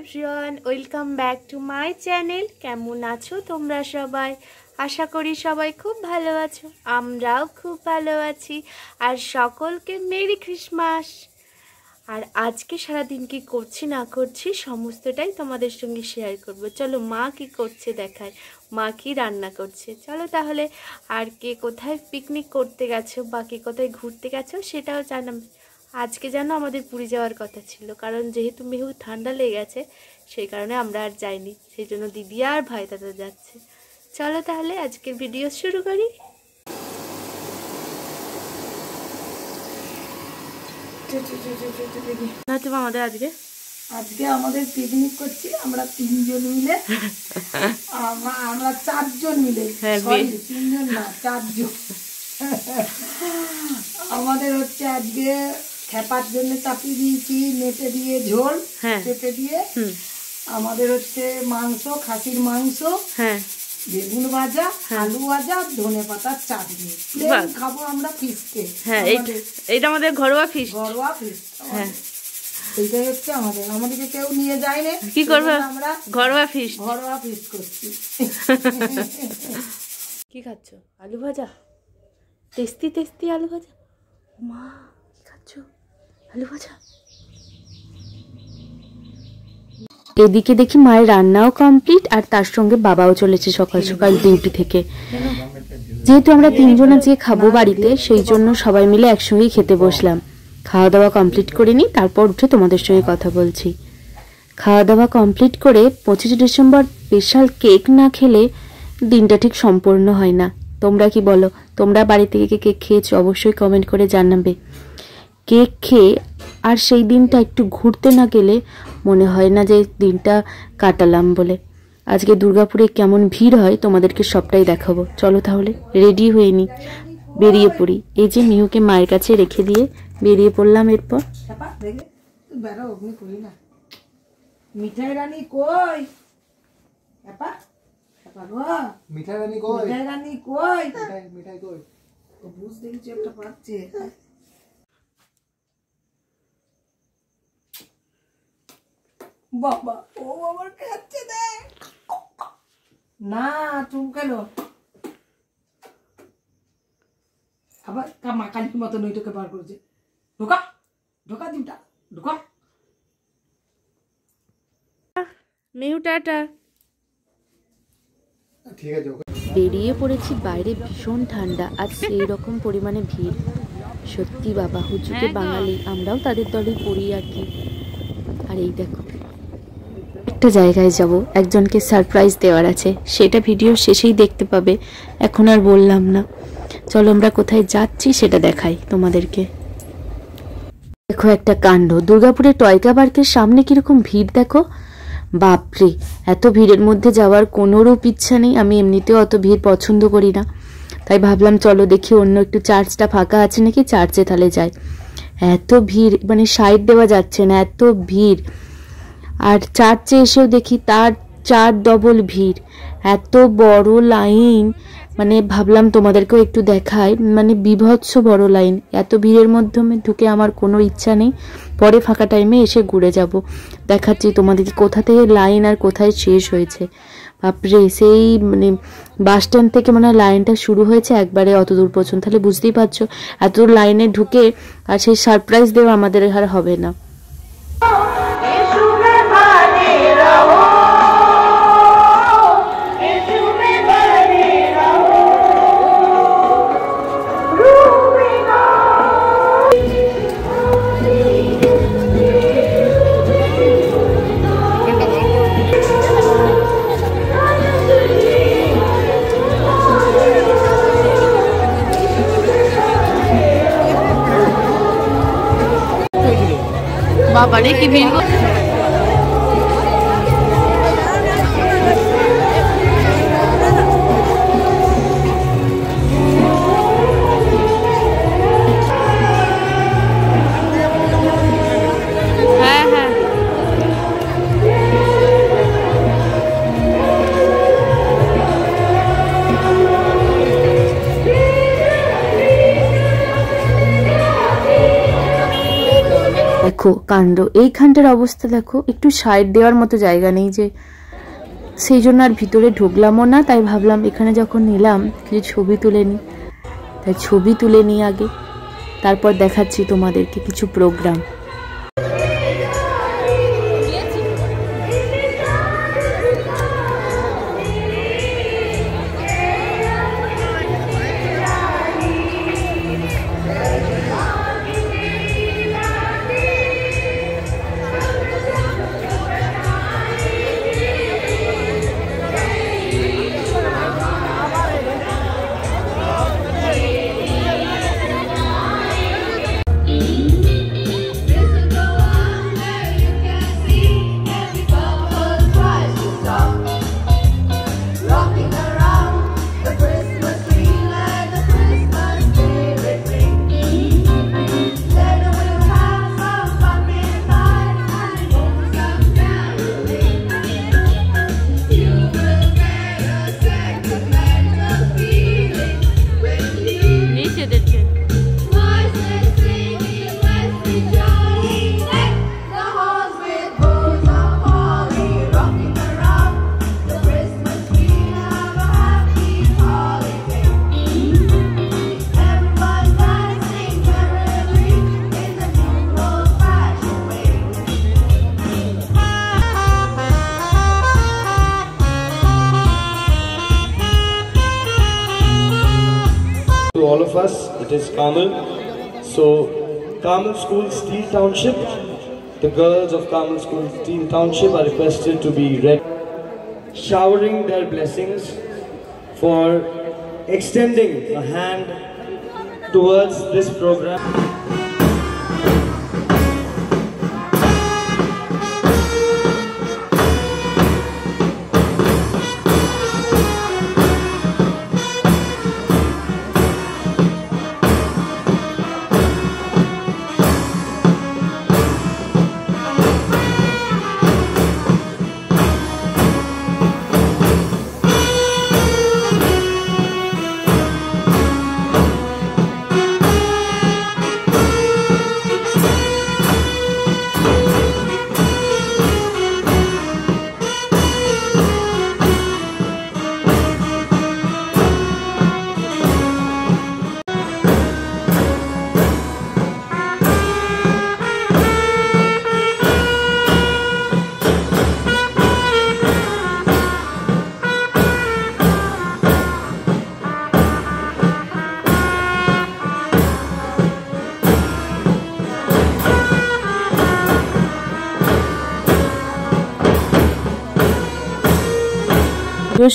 Everyone, welcome back to my channel. কেমন আছো তোমরা সবাই? আশা করি সবাই খুব ভালো আছো, আমরাও খুব ভালো আছি। আর সকলকে মেরি ক্রিসমাস। আর আজকে সারাদিন কি করছি না করছি সমস্তটাই তোমাদের সঙ্গে শেয়ার করব। চলো মা কি করছে দেখায়, মা কি রান্না করছে। চলো তাহলে, আর কে কোথায় পিকনিক করতে গেছো বা কে কোথায় ঘুরতে গেছো সেটাও জানাবে। আজকে যেন আমাদের পুরী যাওয়ার কথা ছিল, কারণ যেহেতু মেহু ঠান্ডা লেগে গেছে সেই কারণে আমরা আর যাইনি, সেই জন্য দিদি আর ভাই দাদা যাচ্ছে। চলো তাহলে আজকের ভিডিও শুরু করি। আমাদের আজকে আমাদের পিকনিক করছি আমরা তিনজন মিলে। আমরা চারজন মিলে, তিনজন না চারজন। আমাদের হচ্ছে আজকে খেপার জন্য চাপিয়ে দিয়েছি নেটে দিয়ে ঝোল পেঁপে দিয়ে। আমাদের হচ্ছে মাংস, খাসির মাংস, বেগুন ভাজা, আলু ভাজা, ধনে পাতার চাটনি। খাবো আমরা ফিস্টে। এইটা আমাদের ঘরোয়া ফিস্ট। এইটাই হচ্ছে আমাদেরকে কেউ নিয়ে যায় না। কি করবো, আমরা ঘরোয়া ফিস্ট করছি। কি খাচ্ছ? আলু ভাজা, টেস্টি টেস্টি আলু ভাজা। মা কি খাচ্ছ? আলু ভাজা। এদিকে দেখি মায়ের রান্নাও কমপ্লিট, আর তার সঙ্গে বাবাও চলেছে সকাল সকাল ডিউটি থেকে। যেহেতু আমরা তিনজন আজকে খাবো বাড়িতে, সেই জন্য সবাই মিলে একসঙ্গেই খেতে বসলাম। খাওয়া দাওয়া কমপ্লিট করে নিই, তারপর উঠে তোমাদের সঙ্গে কথা বলছি। খাওয়া দাওয়া কমপ্লিট করে 25 ডিসেম্বর স্পেশাল কেক না খেলে দিনটা ঠিক সম্পূর্ণ হয় না। তোমরা কি বলো? তোমরা বাড়ি থেকে কেক খেয়েছো? অবশ্যই কমেন্ট করে জানাবে। কেক খেয়ে আর সেই দিনটা একটু ঘুরতে না গেলে মনে হয় না যে দিনটা কাটালাম বলে। আজকে দুর্গাপুরে কেমন ভিড় হয় তোমাদেরকে সবটাই দেখাবো। চলো তাহলে রেডি হয়ে নি, বেরিয়ে পড়ি। এই যে মিহুকে মায়ের কাছে রেখে দিয়ে বেরিয়ে পড়লাম। এরপর মিঠাই রানী কই? মিঠাই রানী কই? মিঠাই রানী কই? মিঠাই কই? ও বুঝতে কিছু একটা পাচ্ছে। বাবা, ও আমার খাচ্ছে দেখ না, চুমকালো আবার কামাকালির মতন ওইটাকে বার করেছে। ঢোকা ঢোকা দিনটা ঢোকা। মেহু টাটা। ঠিক আছে। বেরিয়ে পড়েছি, বাইরে ভীষণ ঠান্ডা, আর সেই রকম পরিমাণে ভিড়। সত্যি বাবা, হুজুকে বাঙালি, আমরাও তাদের দলেই পড়ি আর কি। আর এই দেখো, একটা জায়গায় যাব, একজনকে সারপ্রাইজ দেওয়ার আছে, সেটা ভিডিও শেষেই দেখতে পাবে, এখন আর বললাম না। চলো আমরা কোথায় যাচ্ছি সেটা দেখাই তোমাদেরকে। দেখো একটা কাণ্ড, দুর্গাপুরের টয়কা পার্কের সামনে কিরকম ভিড় দেখো। বাপরে, এত ভিড়ের মধ্যে যাওয়ার কোনোরূপ ইচ্ছা নেই। আমি এমনিতেও অত ভিড় পছন্দ করি না, তাই ভাবলাম চলো দেখি অন্য একটু চার্চটা ফাঁকা আছে নাকি, চার্চে তাহলে যাই। এত ভিড়, মানে সাইড দেওয়া যাচ্ছে না, এত ভিড়। আর চার্চে এসেও দেখি তার 4 ডবল ভিড়, এত বড় লাইন। মানে ভাবলাম তোমাদেরকেও একটু দেখাই, মানে বিভৎস বড় লাইন। এত ভিড়ের মধ্যে ঢুকে আমার কোনো ইচ্ছা নেই, পরে ফাঁকা টাইমে এসে ঘুরে যাব। দেখাচ্ছি তোমাদেরকে কোথা থেকে লাইন আর কোথায় শেষ হয়েছে। বাপরে, সেই মানে বাস স্ট্যান্ড থেকে মানে লাইনটা শুরু হয়েছে একবারে অত দূর পর্যন্ত। তাহলে বুঝতেই পারছো এত দূর লাইনে ঢুকে আর সেই সারপ্রাইজ দেওয়া আমাদের আর হবে না। বাবারে কি ভিড়। দেখো কাণ্ড, এইখানটার অবস্থা দেখো, একটু সাইড দেওয়ার মতো জায়গা নেই, যে সেই জন্য আর ভিতরে ঢুকলামও না। তাই ভাবলাম এখানে যখন নিলাম কিছু ছবি তুলে নিই, তাই ছবি তুলে নিই আগে, তারপর দেখাচ্ছি তোমাদেরকে কিছু programme. To all of us, it is Kamal. So, Kamal School, Steel Township. The girls of Kamal School, Steel Township are requested to be read, showering their blessings for extending a hand towards this program.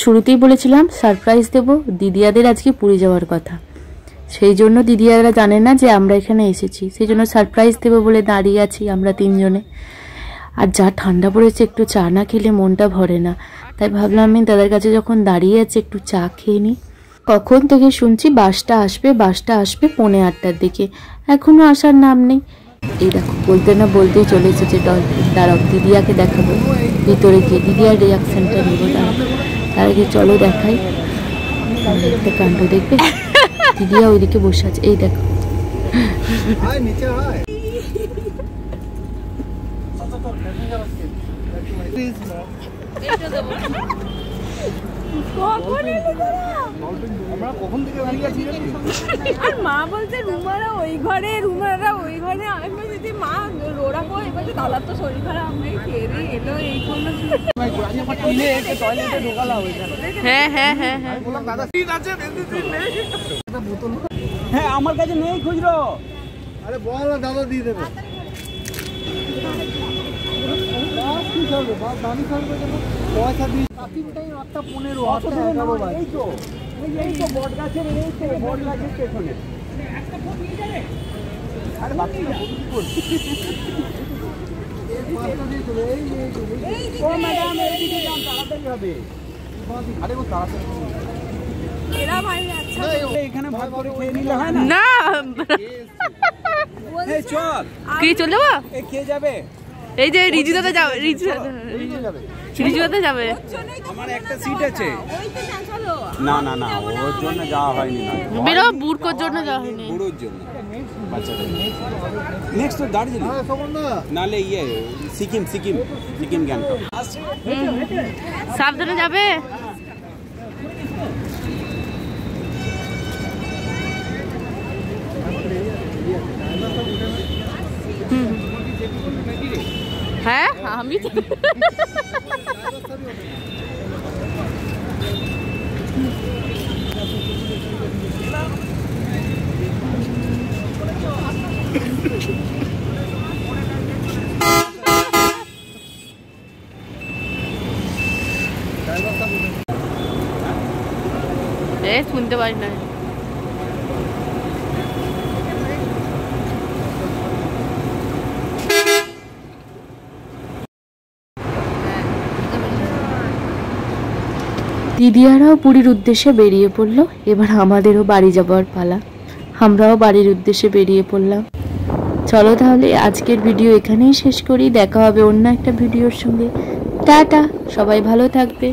শুরুতেই বলেছিলাম surprise দেব দিদিয়াদের আজকে পুরী যাওয়ার কথা, সেই জন্য দিদিয়ারা জানে না যে আমরা এখানে এসেছি, সেই জন্য সারপ্রাইজ দেবো বলে দাঁড়িয়ে আছি আমরা তিনজনে। আর যা ঠান্ডা পড়েছে, একটু চা না খেলে মনটা ভরে না, তাই ভাবলাম আমি দাদার কাছে যখন দাঁড়িয়ে আছি একটু চা খেয়ে নিই। কখন থেকে শুনছি বাসটা আসবে 8:30 দিকে, এখনো আসার নাম নেই। এই দেখো বলতে না বলতেই চলে এসেছে ডলফিন। দাঁড়াও দিদিয়াকে দেখাবো ভিতরে গিয়ে, দিদিয়ার রিয়াকশনটা নেব। তার আগে চলো দেখাই একটা কাণ্ড, দেখবে দিদিয়া ওইদিকে বসে আছে, এই দেখো। আর মা বলছে রুমারা ওই ঘরে, রুমারা ওই ঘরে। আমি যদি মা রোড়া কো এবার দাদার তো শরীর খারাপ, আমি খেয়ে এলো এই কোনো। হ্যাঁ হ্যাঁ হ্যাঁ হ্যাঁ হ্যাঁ আমার কাছে নেই খুচরো। আরে বল না, দাদা দিয়ে দেবে। পয়সা দিই 15 এই তো বট গাছের, এই বট গাছের পেছনে। আরে বাকি ও ম্যাডাম এইদিকে যান, তাড়াতাড়ি হবে। আরে ও তাড়াতাড়ি এরা ভাই আচ্ছা এখানে ভাগ করে খেয়ে নিলে হয় না? না এই চল কি চলে যাবো, এ খেয়ে যাবে। এই যে রিজু দাদা যাবে, রিজু দাদা যাবে। আমার একটা সিট আছে। না না না, ওর জন্য যাওয়া হয়নি। না বেরো, বুড়কোর জন্য যাওয়া হয়নি, বুড়োর জন্য বাচ্চাদের। নেক্সট তো দার্জিলিং, নালে ইয়ে সিকিম গ্যাংটক। সাবধানে যাবে। হ্যাঁ আমি শুনতে পারি না। দিদিয়ারাও পুরীর উদ্দেশ্যে বেরিয়ে পড়লো। এবার আমাদেরও বাড়ি যাবার পালা, আমরাও বাড়ির উদ্দেশ্যে বেরিয়ে পড়লাম। চলো তাহলে আজকের ভিডিও এখানেই শেষ করি, দেখা হবে অন্য একটা ভিডিওর সঙ্গে। টাটা, সবাই ভালো থাকবে।